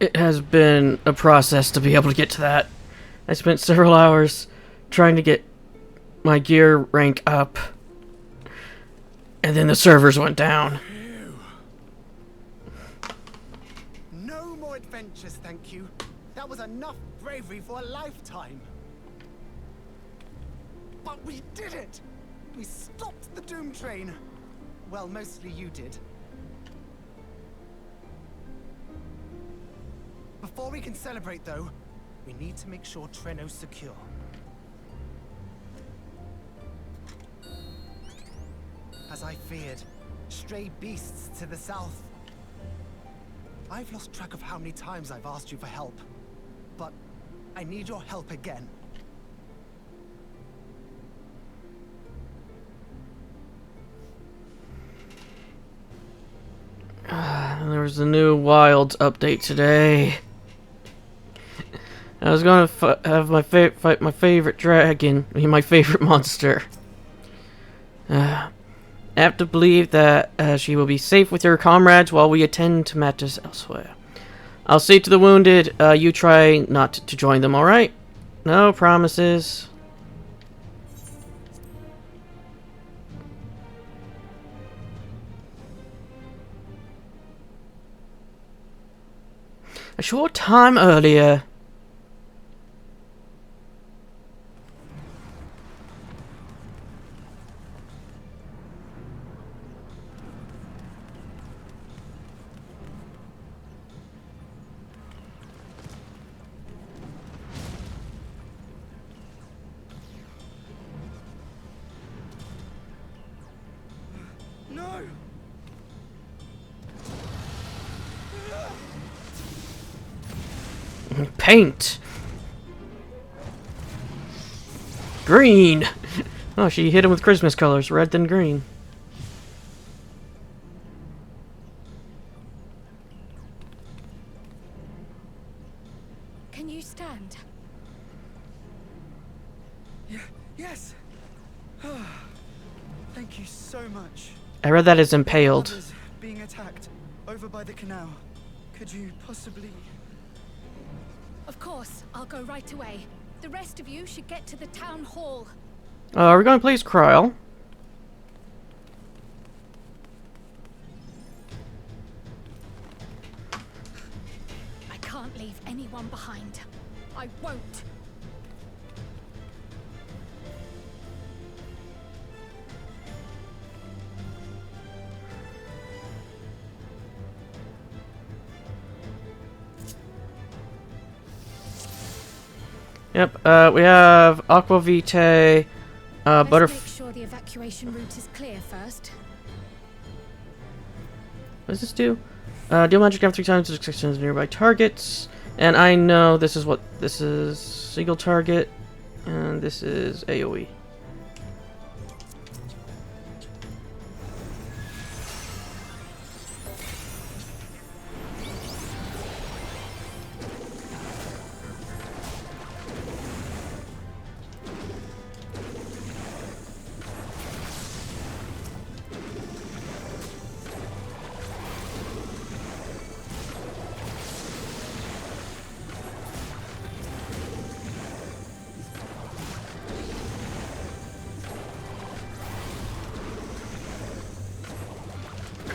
It has been a process to be able to get to that. I spent several hours trying to get my gear rank up, and then the servers went down. No more adventures, thank you. That was enough bravery for a lifetime. But we did it! We stopped the doom train. Well, mostly you did. Before we can celebrate, though, we need to make sure Treno's secure. As I feared, stray beasts to the south. I've lost track of how many times I've asked you for help, but I need your help again. There was a new Wilds update today. I was gonna have my fight my favorite dragon, my favorite monster. I have to believe that she will be safe with her comrades while we attend to matters elsewhere. I'll say to the wounded, you try not to join them, alright? No promises. A short time earlier. No! Paint. Green. Oh, she hit him with Christmas colors, red then green. Can you stand? Yes! Thank you so much. I read that as impaled. Others being attacked over by the canal. Could you possibly... Of course, I'll go right away. The rest of you should get to the town hall. Are we going to play as Kryl? I can't leave anyone behind. I won't. Yep, we have Aqua Vitae, Let's Butterf... make sure the evacuation route is clear first. What does this do? Deal magic down 3 times to successions nearby targets. And I know this is what this is. Single target. And this is AoE.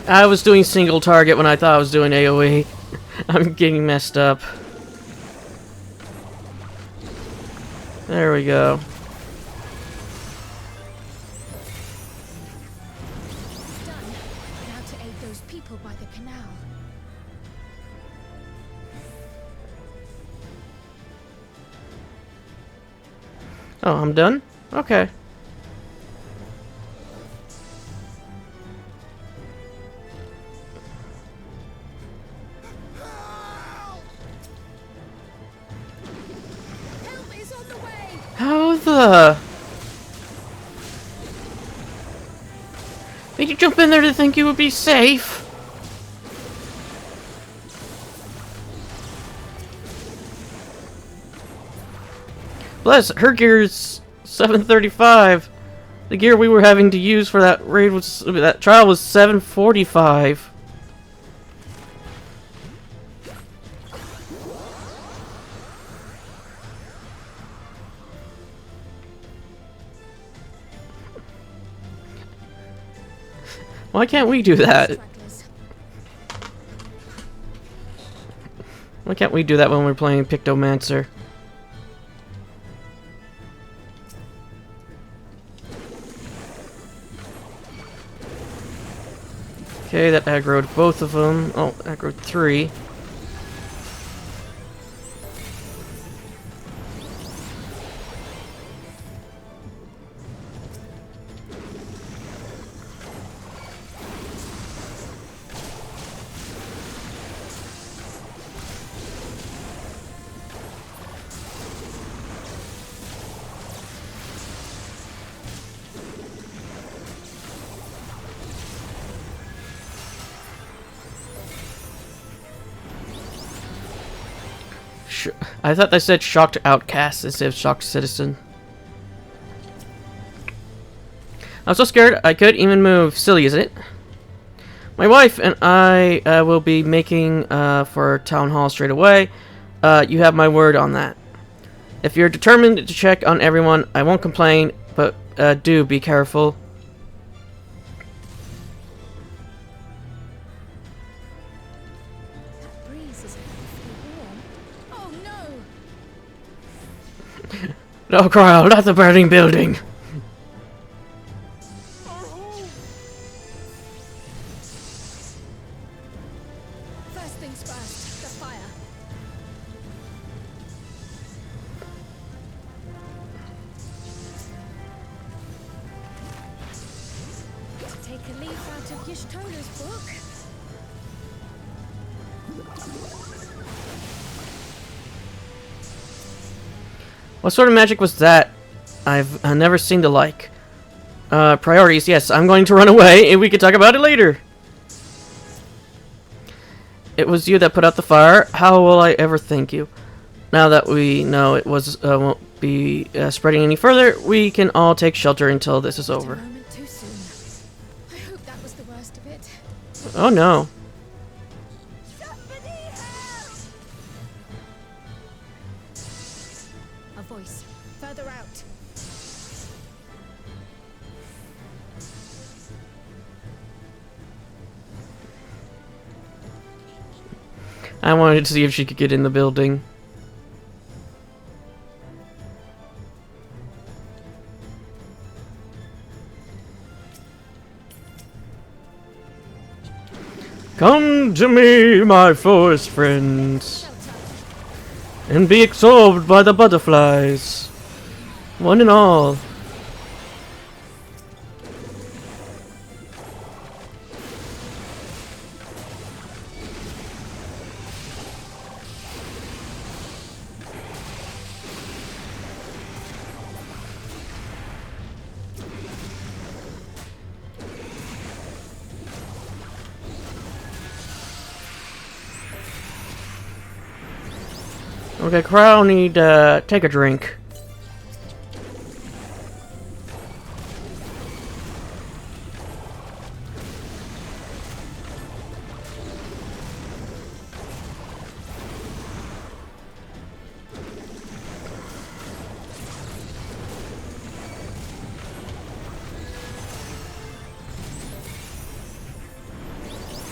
I was doing single target when I thought I was doing AoE. I'm getting messed up. There we go. Done. Now to aid those people by the canal. Oh, I'm done? Okay. Help is on the way! How the... Did you jump in there to think you would be safe? Bless, her gear's 735. The gear we were having to use for that raid was... that trial was 745. Why can't we do that? Stragglers. Why can't we do that when we're playing Pictomancer? Okay, that aggroed both of them. Oh, aggroed 3. I thought they said shocked outcast instead of shocked citizen. I'm so scared I could even move. Silly, isn't it? My wife and I will be making for town hall straight away. You have my word on that. If you're determined to check on everyone, I won't complain, but do be careful. That breeze is awfully warm. Oh no! No, Cryle, not the burning building. First things first, the fire. Take a leaf out of Yishtola's book. What sort of magic was that? I've never seen the like. Priorities, yes, I'm going to run away, and we can talk about it later. It was you that put out the fire. How will I ever thank you? Now that we know it won't be spreading any further, we can all take shelter until this is A over. moment too soon. I hope that was the worst of it. Oh no. A voice. Further out. I wanted to see if she could get in the building. Come to me, my forest friends, Shelter. and be absorbed by the butterflies, one and all. Okay, Crow need take a drink.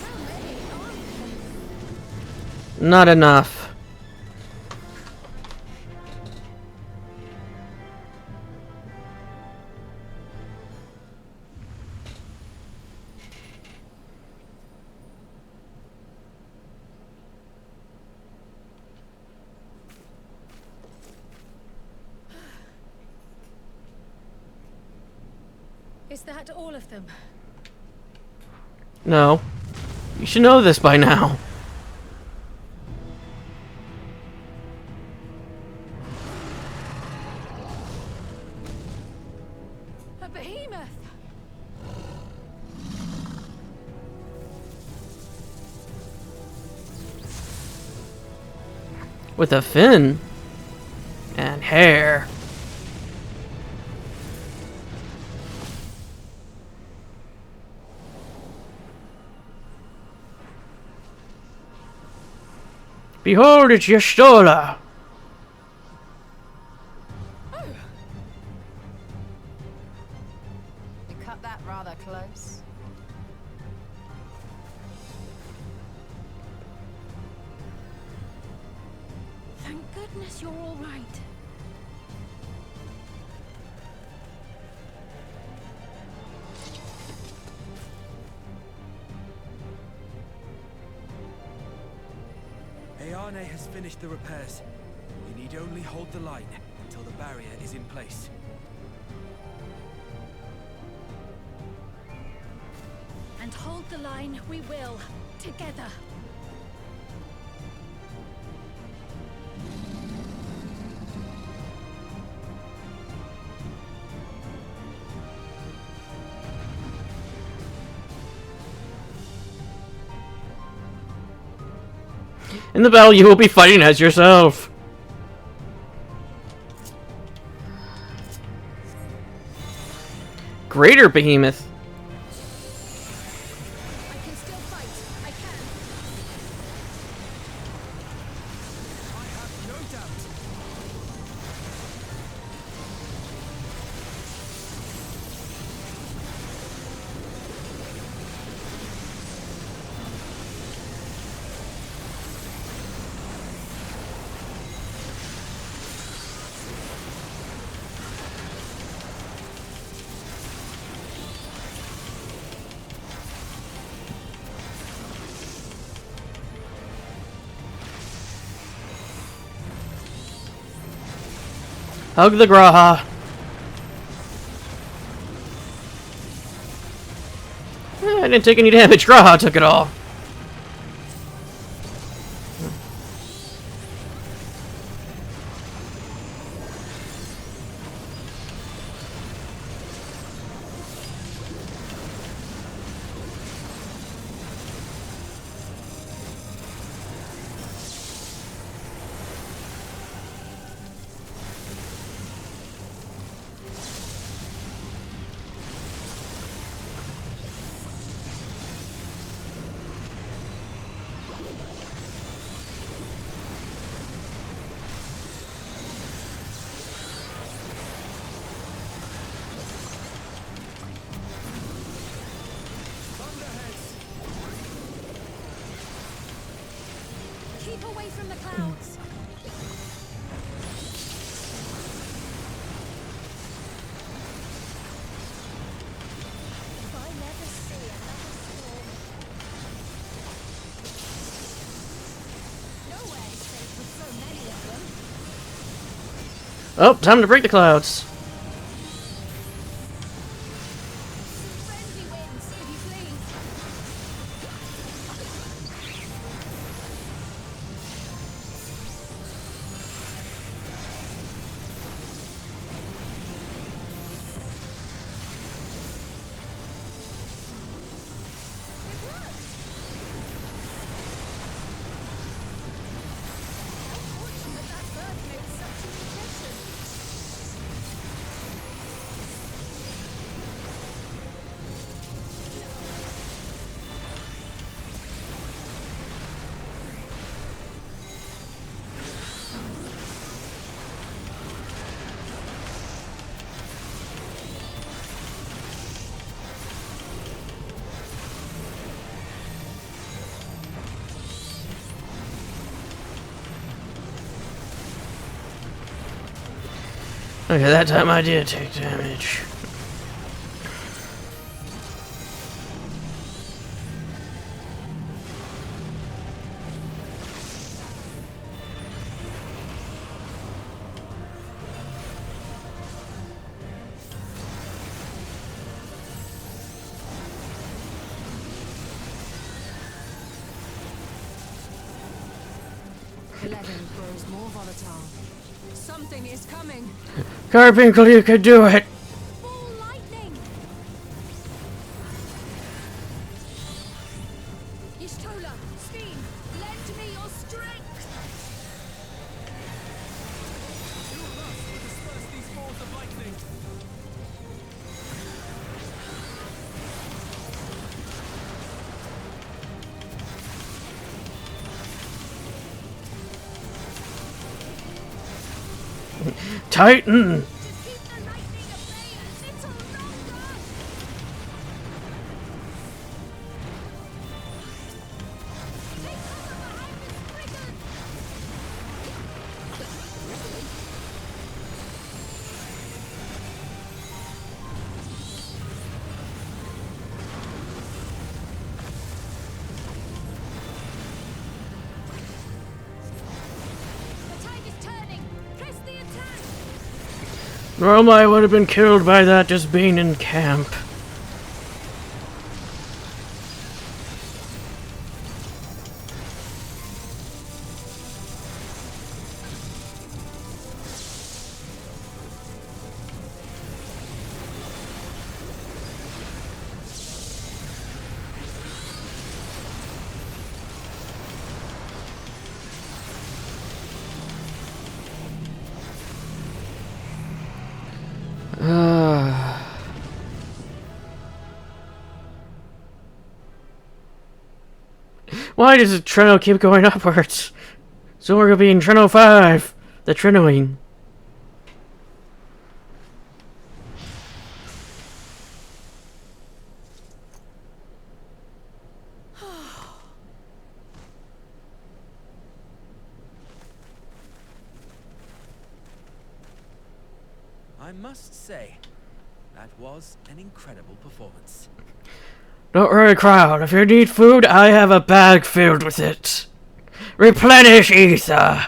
How many are there? Not enough. Is that all of them? No. You should know this by now. A behemoth! With a fin. And hair. Behold, it's Yestola. You cut that rather close. Thank goodness you're all right. Ayane has finished the repairs. We need only hold the line until the barrier is in place. And hold the line we will, together. In the battle, you will be fighting as yourself. Greater Behemoth. I can still fight. I can. I have no doubt. Hug the Graha. I didn't take any damage. Graha took it all. Keep away from the clouds. If I never see another storm. Nowhere is safe with so many of them. Oh, time to break the clouds. Friendly winds, if you please. Unfortunate that bird made such an impression. Okay, that time I did take damage. The legend grows more volatile. Something is coming. Carpinkle, you could do it. Full lightning! Y'shtola, Steam, lend me your strength! Two of us will disperse these balls of lightning. Titan. Just keep the lightning at bay a little longer! Take cover behind this brigand! Normally I would have been killed by that just being in camp. Why does the Trino keep going upwards? So we're gonna be in Trino 5, the Trinoing. I must say, that was an incredible performance. Don't worry, crowd. If you need food, I have a bag filled with it. Replenish ether.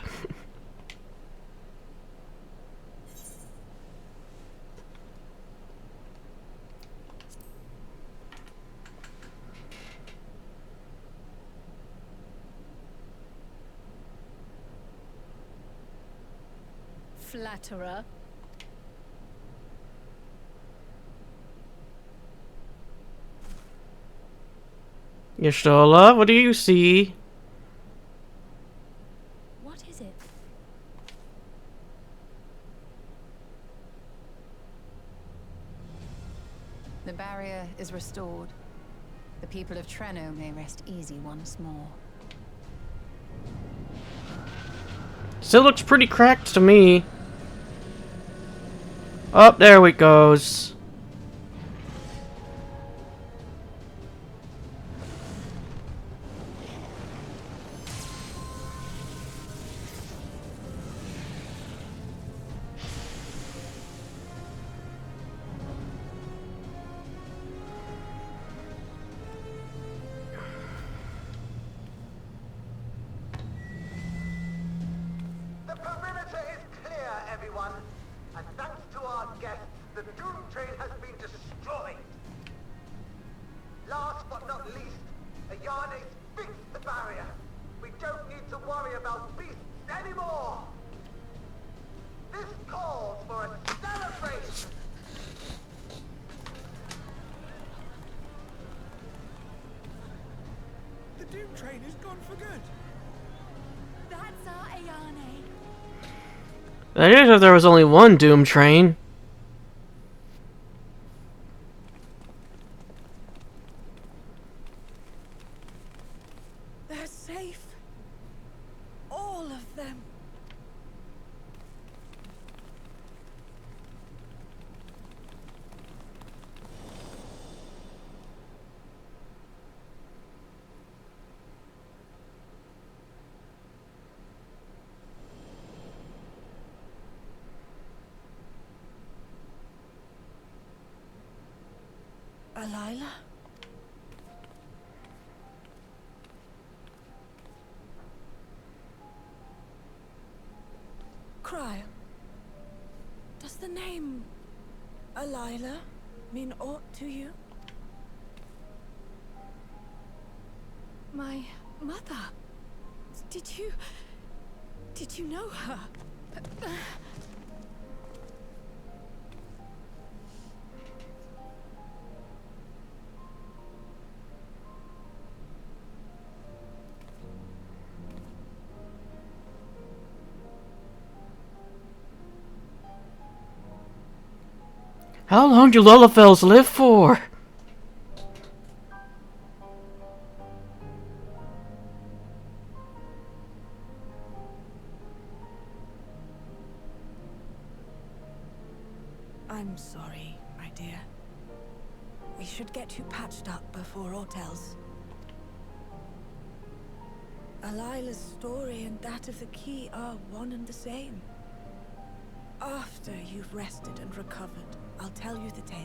Flatterer. Y'shtola, what do you see? What is it? The barrier is restored. The people of Treno may rest easy once more. Still looks pretty cracked to me. Oh, there it goes. The perimeter is clear, everyone. And thanks to our guests, the Doom Train has been destroyed. Last but not least, Ayane fixed the barrier. We don't need to worry about beasts anymore. This calls for a celebration. The Doom Train is gone for good. That's our Ayane. That is if there was only one Doom Train. They're safe. All of them. Alila? Cryle, does the name Alila mean aught to you? My mother. Did you know her? How long do Lullafels live for? I'm sorry, my dear. We should get you patched up before aught else. Alila's story and that of the key are one and the same. After you've rested and recovered, I'll tell you the tale.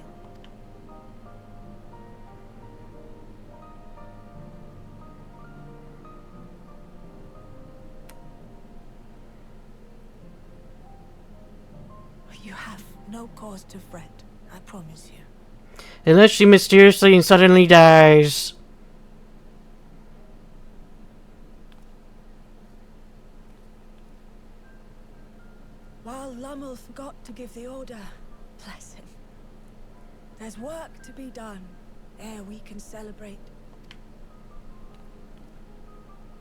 You have no cause to fret, I promise you. Unless she mysteriously and suddenly dies. While Lummel forgot to give the order, bless him. There's work to be done ere we can celebrate.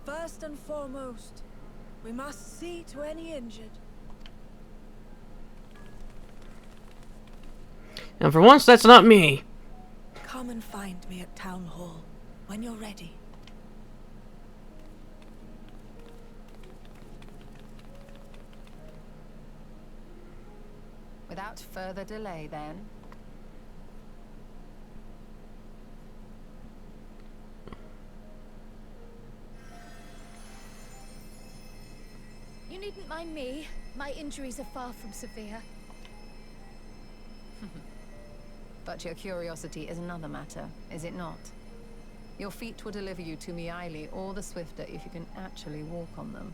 First and foremost, we must see to any injured. And for once, that's not me. Come and find me at Town Hall when you're ready. Without further delay, then. You needn't mind me. My injuries are far from severe. But your curiosity is another matter, is it not? Your feet will deliver you to Meili all the swifter if you can actually walk on them.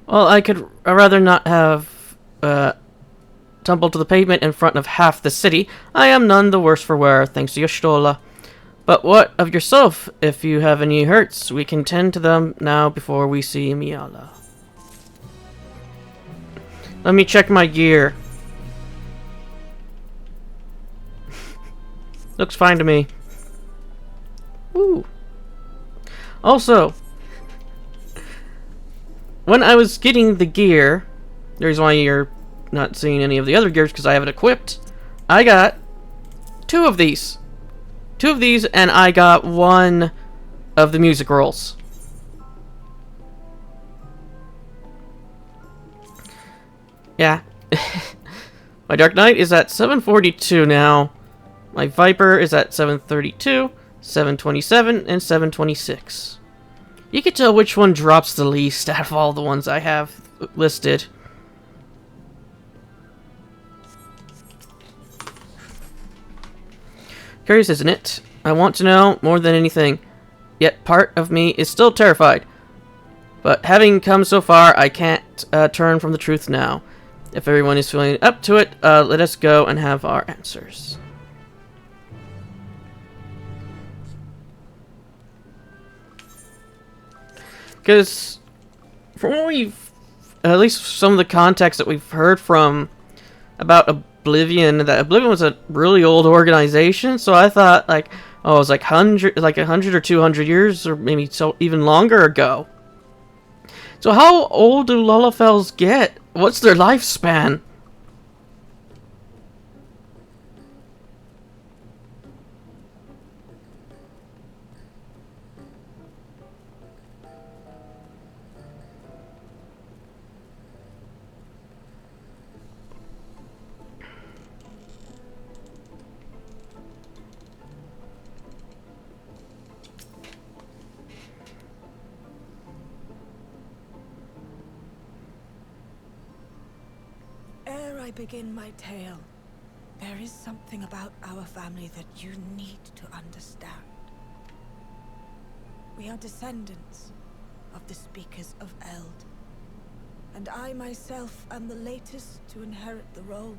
Well, I could rather not have tumbled to the pavement in front of half the city. I am none the worse for wear, thanks to Y'shtola. But what of yourself? If you have any hurts, we can tend to them now before we see Miala. Let me check my gear. Looks fine to me. Woo. Also, when I was getting the gear, the reason why you're not seeing any of the other gears because I have it equipped, I got two of these. Two of these, and I got one of the music rolls. Yeah. My Dark Knight is at 742 now. My Viper is at 732, 727, and 726. You can tell which one drops the least out of all the ones I have listed. Curious, isn't it? I want to know more than anything. Yet part of me is still terrified. But having come so far, I can't turn from the truth now. If everyone is feeling up to it, let us go and have our answers. Because from what we've, at least some of the context that we've heard from about Oblivion, that Oblivion was a really old organization. So I thought, like, oh, it was like 100 or 200 years, or maybe so even longer ago. So how old do Lullafels get? What's their lifespan? Ere I begin my tale, there is something about our family that you need to understand. We are descendants of the Speakers of Eld, and I myself am the latest to inherit the role.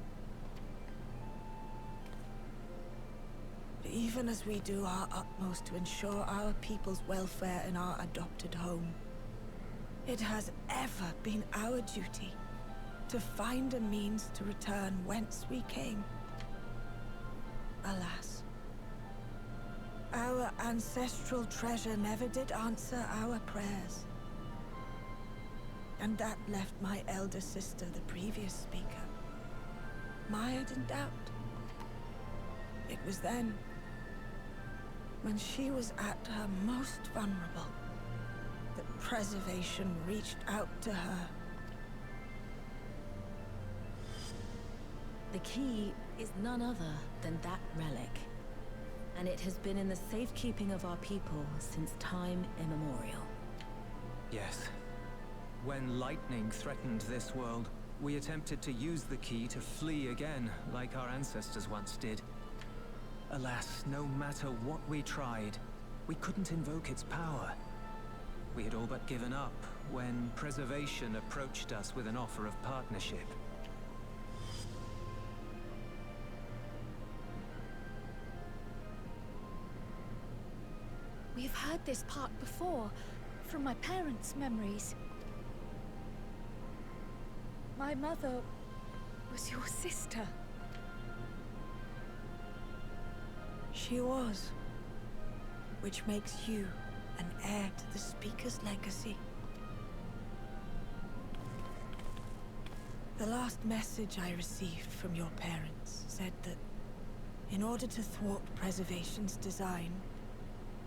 Even as we do our utmost to ensure our people's welfare in our adopted home, it has ever been our duty to find a means to return whence we came. Alas, our ancestral treasure never did answer our prayers. And that left my elder sister, the previous speaker, mired in doubt. It was then, when she was at her most vulnerable, that Preservation reached out to her. The key is none other than that relic. And it has been in the safekeeping of our people since time immemorial. Yes. When lightning threatened this world, we attempted to use the key to flee again, like our ancestors once did. Alas, no matter what we tried, we couldn't invoke its power. We had all but given up when Preservation approached us with an offer of partnership. We've heard this part before, from my parents' memories. My mother was your sister. She was. Which makes you an heir to the Speaker's legacy. The last message I received from your parents said that in order to thwart Preservation's design,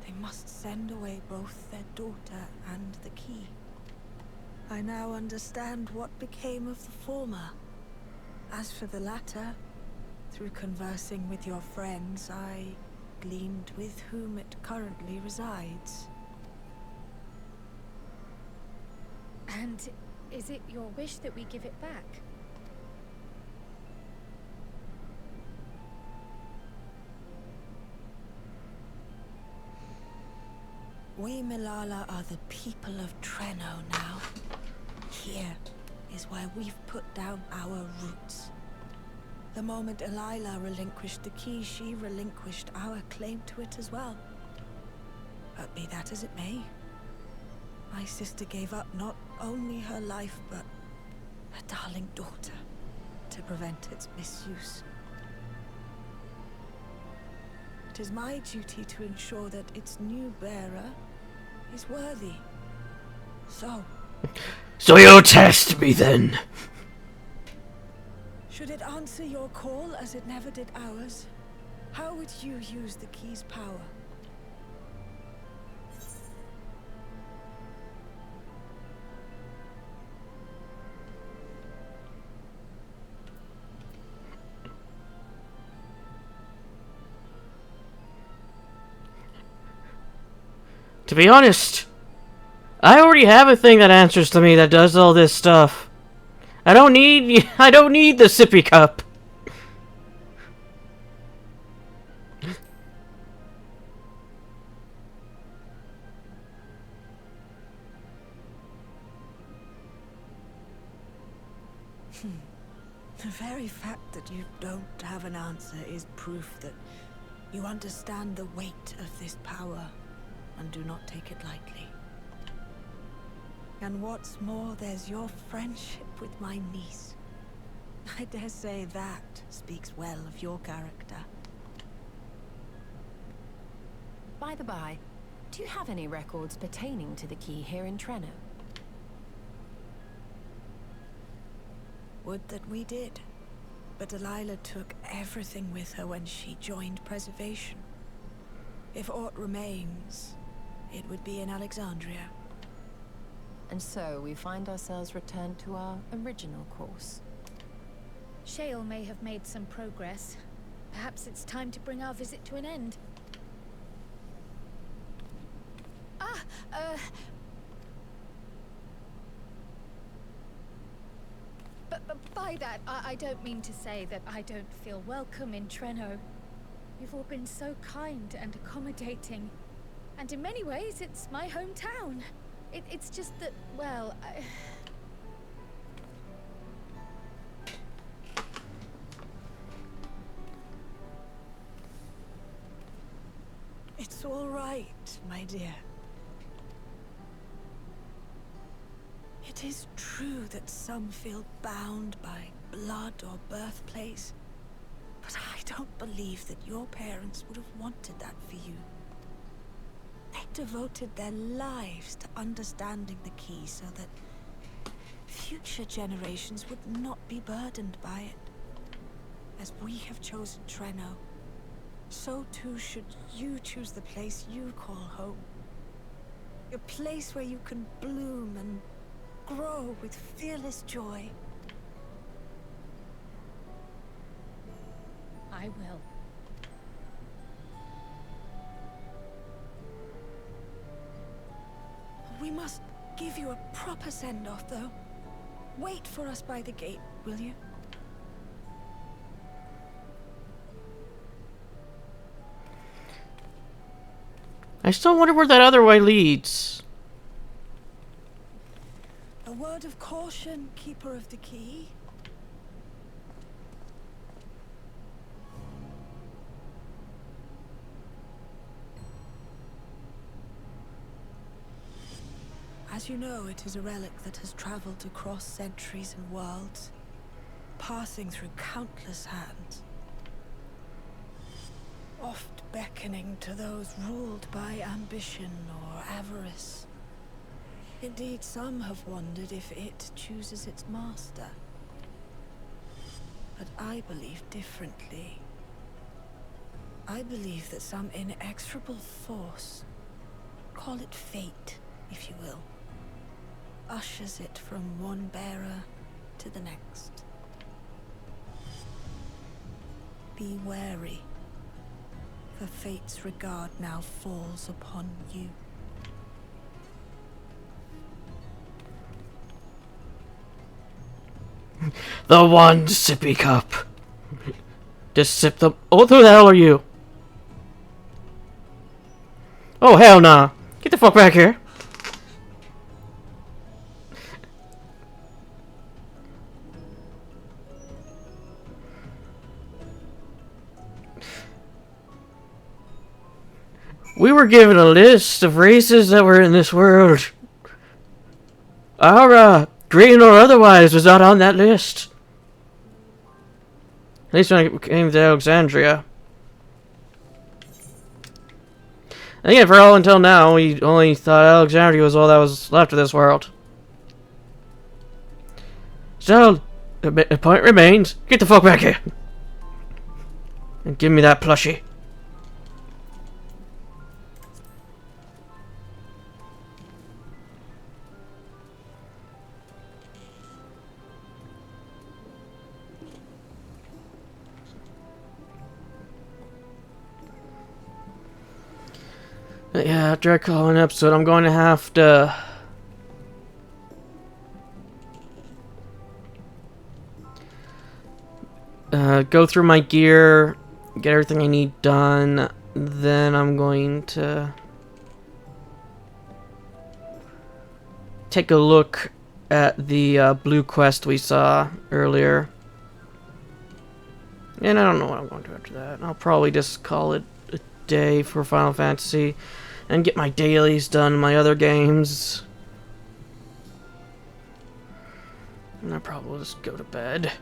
they must send away both their daughter and the key. I now understand what became of the former. As for the latter, through conversing with your friends, I gleaned with whom it currently resides. And is it your wish that we give it back? We Milala are the people of Treno now. Here is where we've put down our roots. The moment Elila relinquished the key, she relinquished our claim to it as well. But be that as it may, my sister gave up not only her life, but her darling daughter, to prevent its misuse. It is my duty to ensure that its new bearer is worthy. So you'll test me then. Should it answer your call as it never did ours, how would you use the key's power? To be honest, I already have a thing that answers to me that does all this stuff. I don't need the sippy cup. The very fact that you don't have an answer is proof that you understand the weight of this power and do not take it lightly. And what's more, there's your friendship with my niece. I dare say that speaks well of your character. By the by, do you have any records pertaining to the key here in Treno? Would that we did. But Delilah took everything with her when she joined Preservation. If aught remains, it would be in Alexandria. And so we find ourselves returned to our original course. Shale may have made some progress. Perhaps it's time to bring our visit to an end. But by that, I don't mean to say that I don't feel welcome in Treno. You've all been so kind and accommodating. And in many ways, it's my hometown. It's just that, well, It's all right, my dear. It is true that some feel bound by blood or birthplace, but I don't believe that your parents would have wanted that for you. They devoted their lives to understanding the key so that future generations would not be burdened by it. As we have chosen Treno, so too should you choose the place you call home. A place where you can bloom and grow with fearless joy. I will. We must give you a proper send-off, though. Wait for us by the gate, will you? I still wonder where that other way leads. A word of caution, Keeper of the Key. As you know, it is a relic that has traveled across centuries and worlds, passing through countless hands, oft beckoning to those ruled by ambition or avarice. Indeed, some have wondered if it chooses its master. But I believe differently. I believe that some inexorable force, call it fate, if you will, ushers it from one bearer to the next. Be wary, for fate's regard now falls upon you. The one sippy cup. Just sip them. Oh, who the hell are you? Oh, hell nah. Get the fuck back here. We were given a list of races that were in this world. Our, green or otherwise, was not on that list. At least when I came to Alexandria. And yeah, for all until now, we only thought Alexandria was all that was left of this world. Still, the point remains, get the fuck back here. And give me that plushie. But yeah, after I call an episode, I'm going to have to go through my gear, get everything I need done. Then I'm going to take a look at the blue quest we saw earlier. And I don't know what I'm going to do after that. I'll probably just call it a day for Final Fantasy and get my dailies done in my other games. And I probably will just go to bed.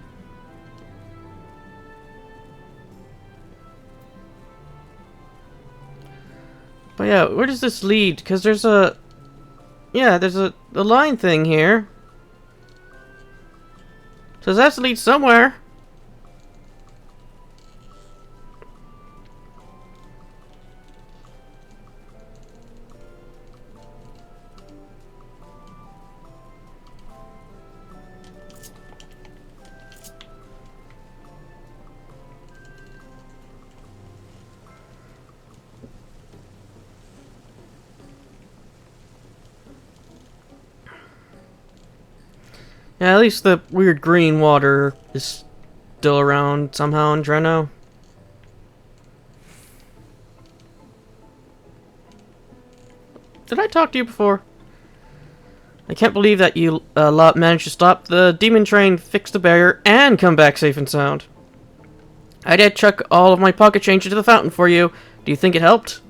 But yeah, where does this lead? Because there's a... Yeah, there's a line thing here. So that has to lead somewhere. Yeah, at least the weird green water is still around somehow in Dreno. Did I talk to you before? I can't believe that you lot managed to stop the demon train, fix the barrier, and come back safe and sound. I did chuck all of my pocket change into the fountain for you. Do you think it helped?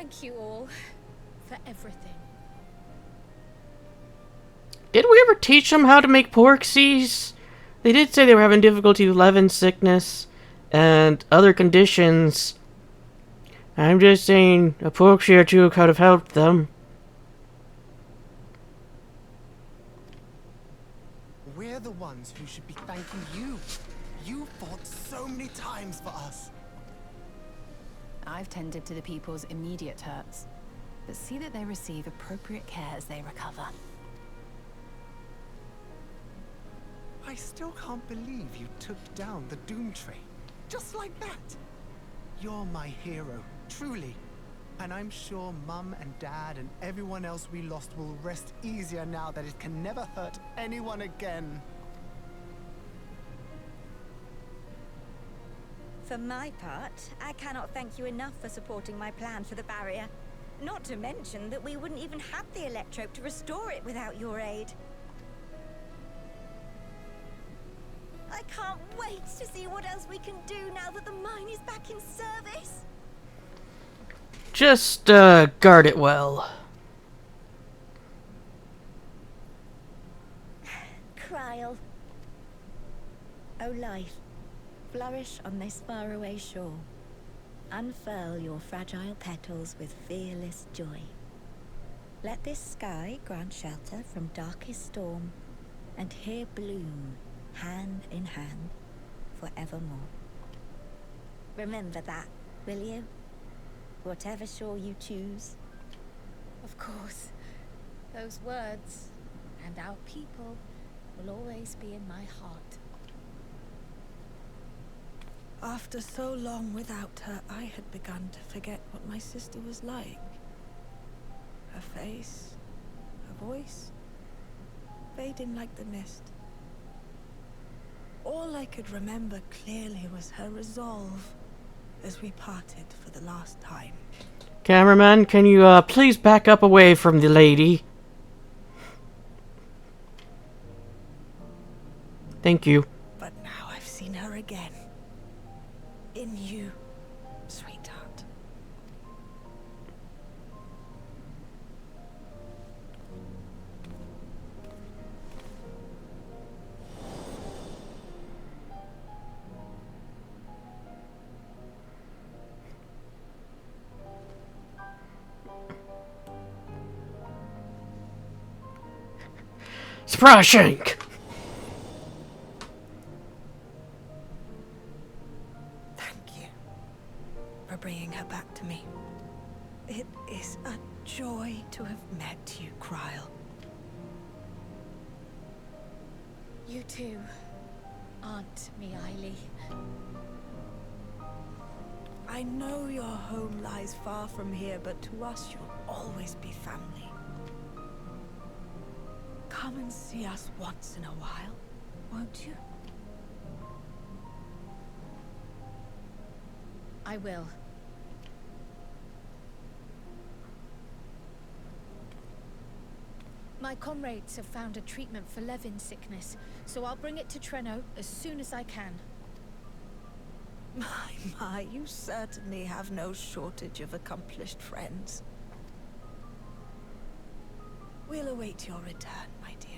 Thank you all for everything. Did we ever teach them how to make porksies? They did say they were having difficulty with Levin sickness and other conditions. I'm just saying a porksy or two could have helped them. We're the ones who should be thanking you. You fought so many times for us. I've tended to the people's immediate hurts, but see that they receive appropriate care as they recover. I still can't believe you took down the Doom Train. Just like that. You're my hero, truly. And I'm sure Mum and Dad and everyone else we lost will rest easier now that it can never hurt anyone again. For my part, I cannot thank you enough for supporting my plan for the barrier. Not to mention that we wouldn't even have the Electrope to restore it without your aid. I can't wait to see what else we can do now that the mine is back in service. Just, guard it well. Kryl. O life, flourish on this faraway shore. Unfurl your fragile petals with fearless joy. Let this sky grant shelter from darkest storm, and here bloom, hand in hand, forevermore. Remember that, will you? Whatever shore you choose. Of course, those words and our people will always be in my heart. After so long without her, I had begun to forget what my sister was like. Her face, her voice, fading like the mist. All I could remember clearly was her resolve as we parted for the last time. Cameraman, can you, please back up away from the lady? Thank you. But now I've seen her again. In you, sweetheart. Surprise shank! Thank you for bringing her back to me. It is a joy to have met you, Kryl. You too, Aunt Miaili. I know your home lies far from here, but to us you'll always be family. Come and see us once in a while, won't you? I will. My comrades have found a treatment for Levin's sickness, so I'll bring it to Treno as soon as I can. My, you certainly have no shortage of accomplished friends. We'll await your return, my dear.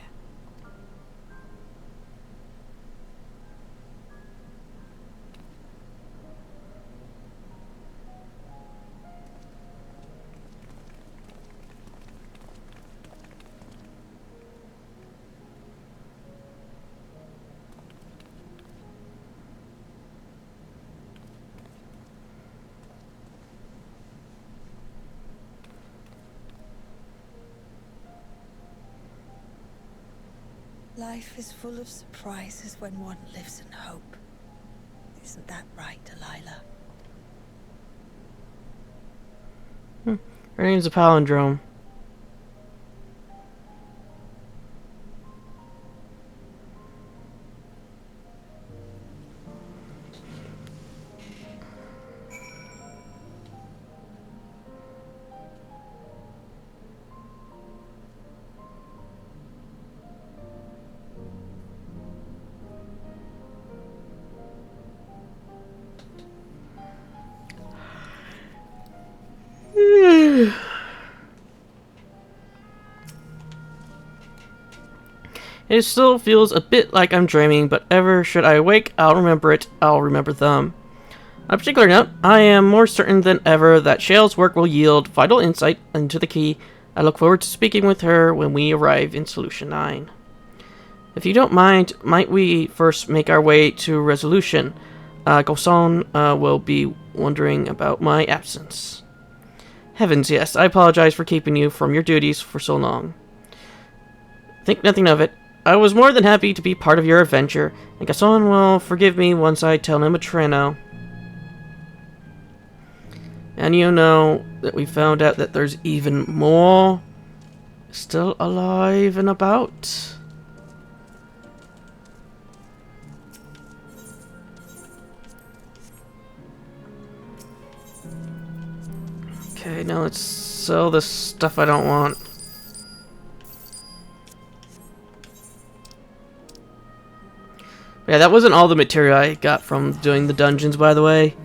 Life is full of surprises when one lives in hope. Isn't that right, Delilah? Her name's a palindrome. It still feels a bit like I'm dreaming, but ever should I awake, I'll remember it. I'll remember them. On a particular note, I am more certain than ever that Shale's work will yield vital insight into the key. I look forward to speaking with her when we arrive in Solution 9. If you don't mind, might we first make our way to Resolution? Goson will be wondering about my absence. Heavens, yes, I apologize for keeping you from your duties for so long. Think nothing of it. I was more than happy to be part of your adventure, and Goson will forgive me once I tell him a Treno. And you know that we found out that there's even more still alive and about. Okay, now let's sell this stuff I don't want. Yeah, that wasn't all the material I got from doing the dungeons, by the way.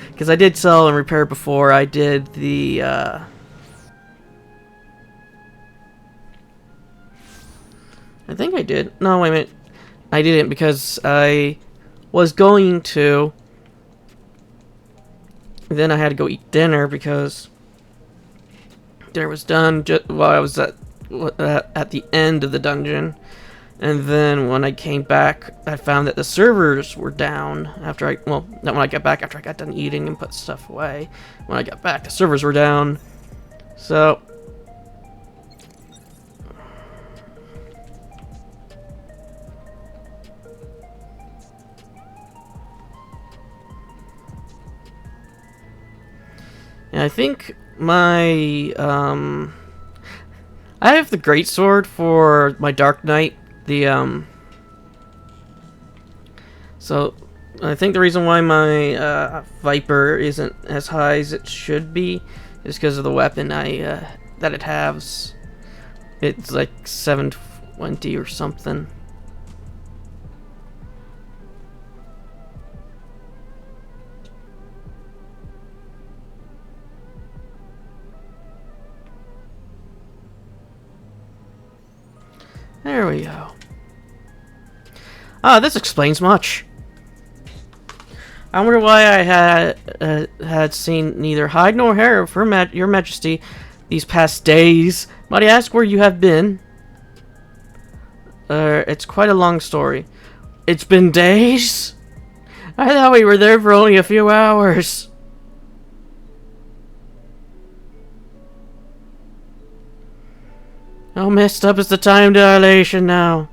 Because I did sell and repair before I did the, I think I did. No, wait a minute. I didn't because I was going to. Then I had to go eat dinner because dinner was done just while I was at the end of the dungeon. And then when I came back, I found that the servers were down after well, not when I got back, after I got done eating and put stuff away. When I got back, the servers were down. So yeah, I think my I have the greatsword for my Dark Knight. So I think the reason why my Viper isn't as high as it should be is because of the weapon that it has. It's like 720 or something. There we go. Ah, this explains much. I wonder why I had seen neither hide nor hair of your Majesty these past days. Might I ask where you have been? It's quite a long story. It's been days? I thought we were there for only a few hours. How messed up is the time dilation now?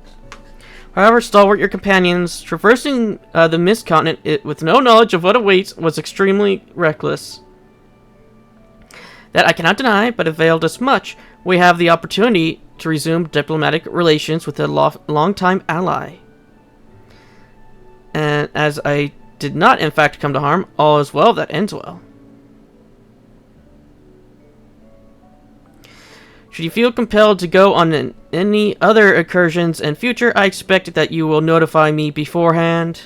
However stalwart your companions, traversing the Mist Continent with no knowledge of what awaits was extremely reckless. That I cannot deny, but availed us much. We have the opportunity to resume diplomatic relations with a long-time ally. And as I did not in fact come to harm, all is well that ends well. Should you feel compelled to go on any other incursions in future, I expect that you will notify me beforehand.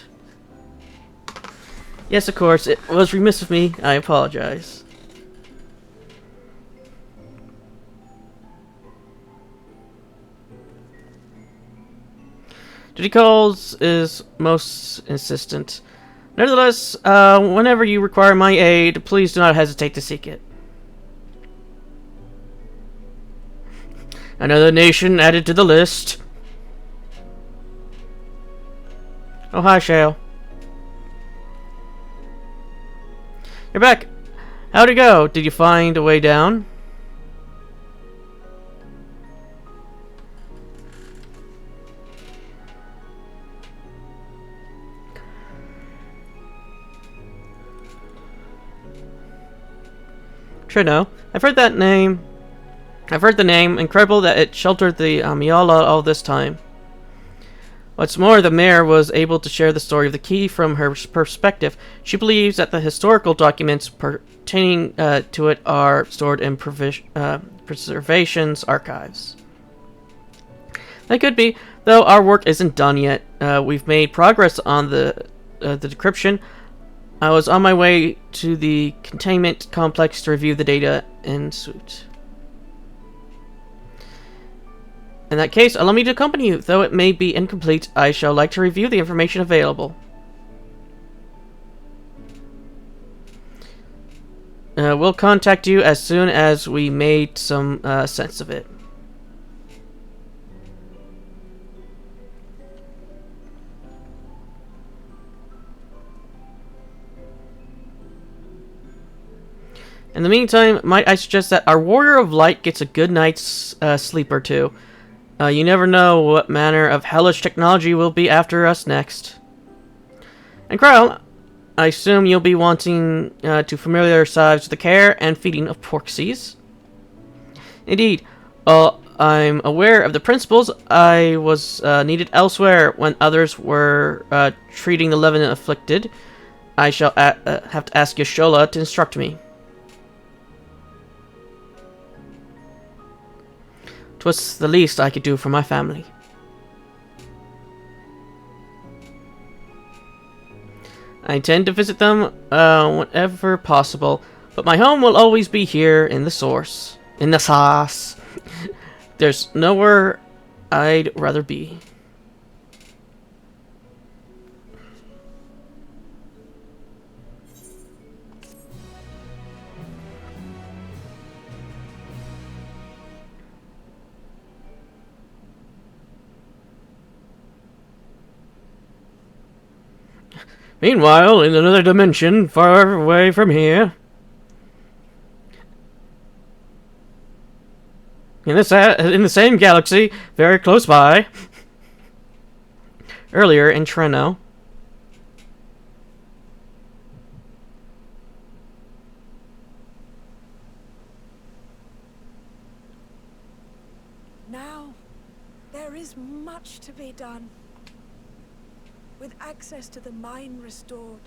Yes, of course, it was remiss of me. I apologize. Duty calls is most insistent. Nevertheless, whenever you require my aid, please do not hesitate to seek it. Another nation added to the list. Oh, hi, Shale. You're back. How'd it go? Did you find a way down? Treno. I've heard that name. I've heard the name. Incredible that it sheltered the Miala all this time. What's more, the mayor was able to share the story of the key from her perspective. She believes that the historical documents pertaining to it are stored in preservation's archives. That could be, though our work isn't done yet. We've made progress on the decryption. I was on my way to the containment complex to review the data en suite. In that case, allow me to accompany you. Though it may be incomplete, I shall like to review the information available. We'll contact you as soon as we made some sense of it. In the meantime, might I suggest that our Warrior of Light gets a good night's sleep or two. You never know what manner of hellish technology will be after us next. And Kyle, I assume you'll be wanting to familiarize with the care and feeding of Porxies. Indeed. I'm aware of the principles. I was needed elsewhere when others were treating the Levin afflicted. I shall have to ask Yashola to instruct me. 'Twas the least I could do for my family. I intend to visit them whenever possible, but my home will always be here in the source. In the sauce. There's nowhere I'd rather be. Meanwhile, in another dimension, far away from here, in the same galaxy, very close by, earlier in Treno. Now, there is much to be done. With access to the mine restored,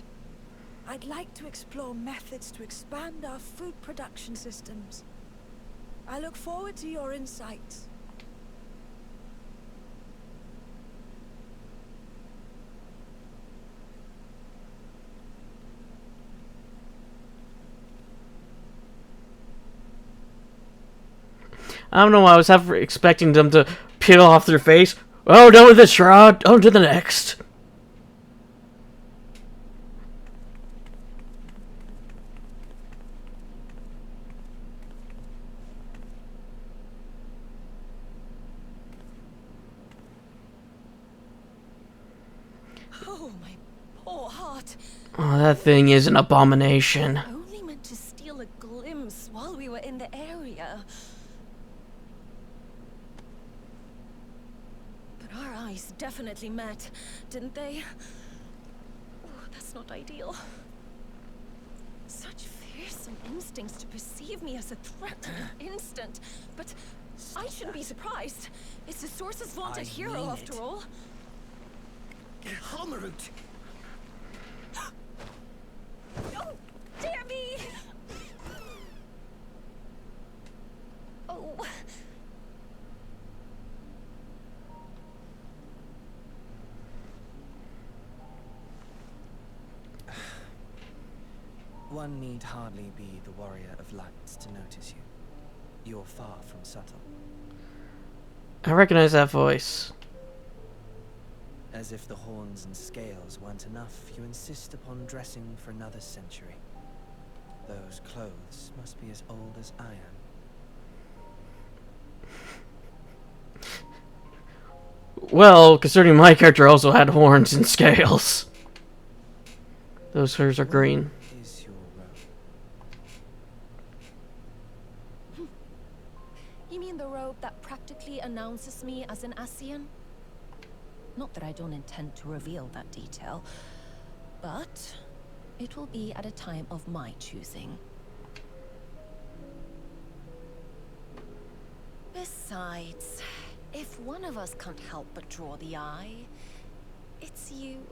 I'd like to explore methods to expand our food production systems. I look forward to your insights. I don't know why I was half expecting them to peel off their face. Oh, done with this shroud, on to the next. Oh, my poor heart. Oh, that thing is an abomination. Only meant to steal a glimpse while we were in the area. But our eyes definitely met, didn't they? Oh, that's not ideal. Such fearsome instincts to perceive me as a threat in an instant. But I shouldn't be surprised. It's the Source's vaunted hero, after all. Homerut! Oh, dear me! Oh. One need hardly be the Warrior of Lights to notice you. You're far from subtle. I recognize that voice. As if the horns and scales weren't enough, you insist upon dressing for another century. Those clothes must be as old as I am. Well, considering my character also had horns and scales. Those hers are green. What is your robe? You mean the robe that practically announces me as an Ascian? Not that I don't intend to reveal that detail, but it will be at a time of my choosing. Besides, if one of us can't help but draw the eye, it's you.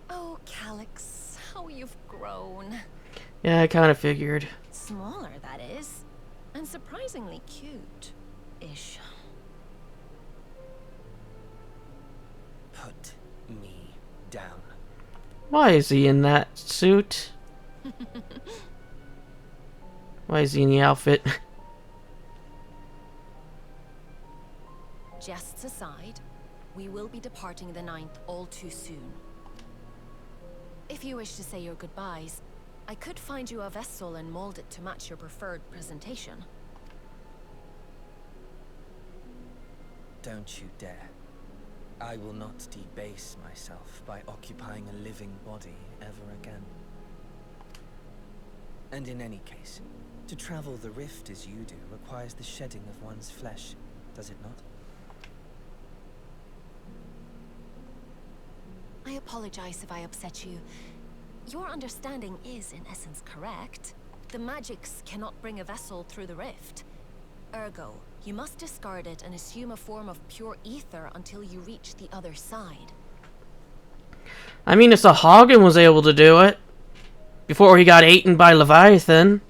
Oh, Calyx, how you've grown. Yeah, I kind of figured. Smaller, that is. And surprisingly cute-ish. Put me down. Why is he in that suit? Why is he in the outfit? Jests aside, we will be departing the 9th all too soon. If you wish to say your goodbyes, I could find you a vessel and mold it to match your preferred presentation. Don't you dare. I will not debase myself by occupying a living body ever again. And in any case, to travel the rift as you do requires the shedding of one's flesh, does it not? I apologize if I upset you. Your understanding is, in essence, correct. The magics cannot bring a vessel through the rift. Ergo, you must discard it and assume a form of pure ether until you reach the other side. I mean, if Sahagin was able to do it before he got eaten by Leviathan.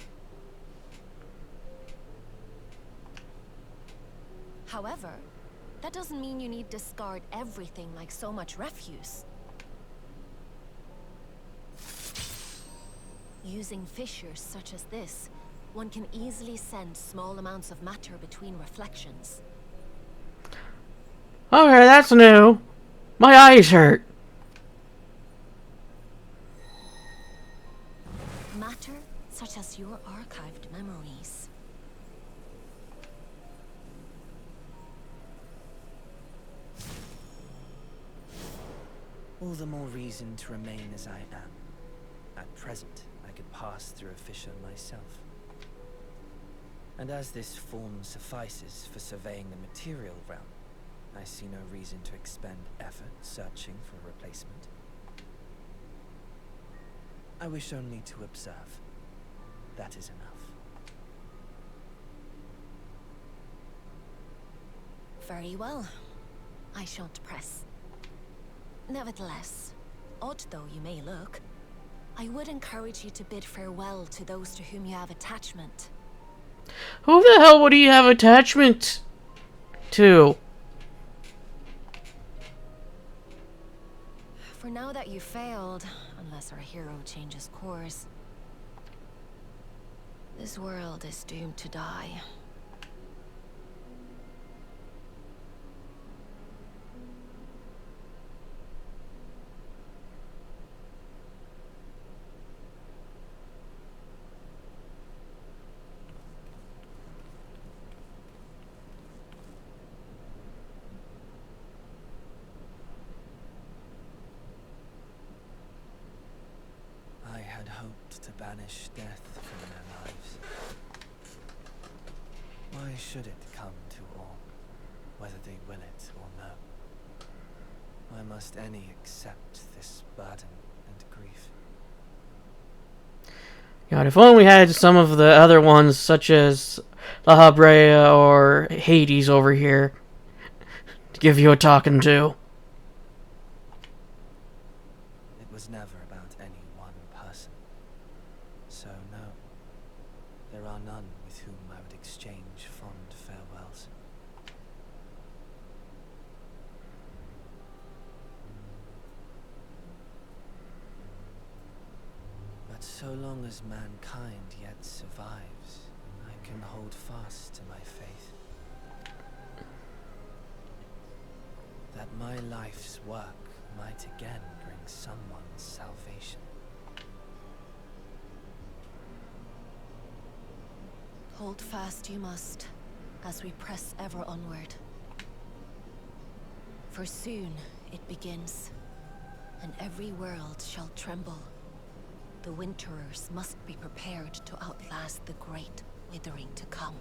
However, that doesn't mean you need to discard everything like so much refuse. Using fissures such as this, one can easily send small amounts of matter between reflections. Okay, that's new. My eyes hurt. Matter such as your archived memories. All the more reason to remain as I am. At present, I could pass through a fissure myself. And as this form suffices for surveying the material realm, I see no reason to expend effort searching for a replacement. I wish only to observe. That is enough. Very well. I shan't press. Nevertheless, odd though you may look, I would encourage you to bid farewell to those to whom you have attachment. Who the hell would he have attachment to? For now that you failed, unless our hero changes course, this world is doomed to die. I had hoped to banish death from their lives. Why should it come to all, whether they will it or no? Why must any accept this burden and grief? God, if only we had some of the other ones, such as La Habrea or Hades over here, to give you a talking to. It was never about any one person. So no, there are none with whom I would exchange fond farewells. But so long as mankind yet survives, I can hold fast to my faith. That my life's work might again bring someone's salvation. Hold fast you must, as we press ever onward. For soon it begins, and every world shall tremble. The Winterers must be prepared to outlast the great withering to come.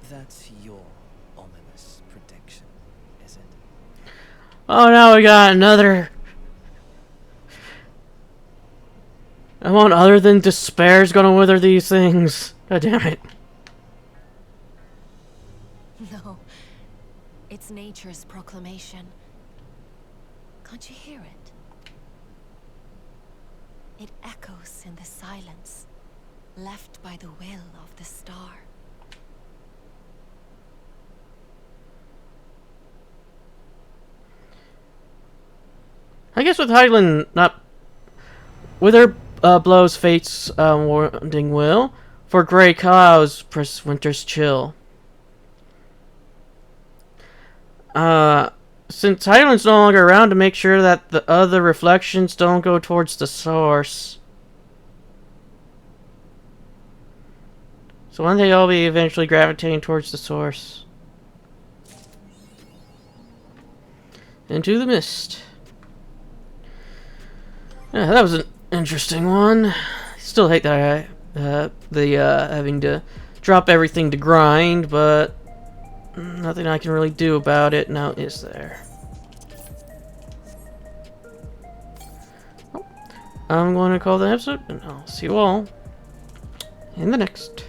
That's your ominous prediction, is it? Oh, now we got another. I want other than despair's gonna wither these things. God damn it. No, it's nature's proclamation. Can't you hear it? It echoes in the silence, left by the will of the star. I guess with Hyland not... With her blows fate's warding will. For gray clouds, press winter's chill. Since Highland's no longer around to make sure that the other reflections don't go towards the source. So one day I'll be eventually gravitating towards the source. Into the mist. Yeah, that was an interesting one. Still hate that having to drop everything to grind, but nothing I can really do about it now, is there? I'm going to call the episode, and I'll see you all in the next.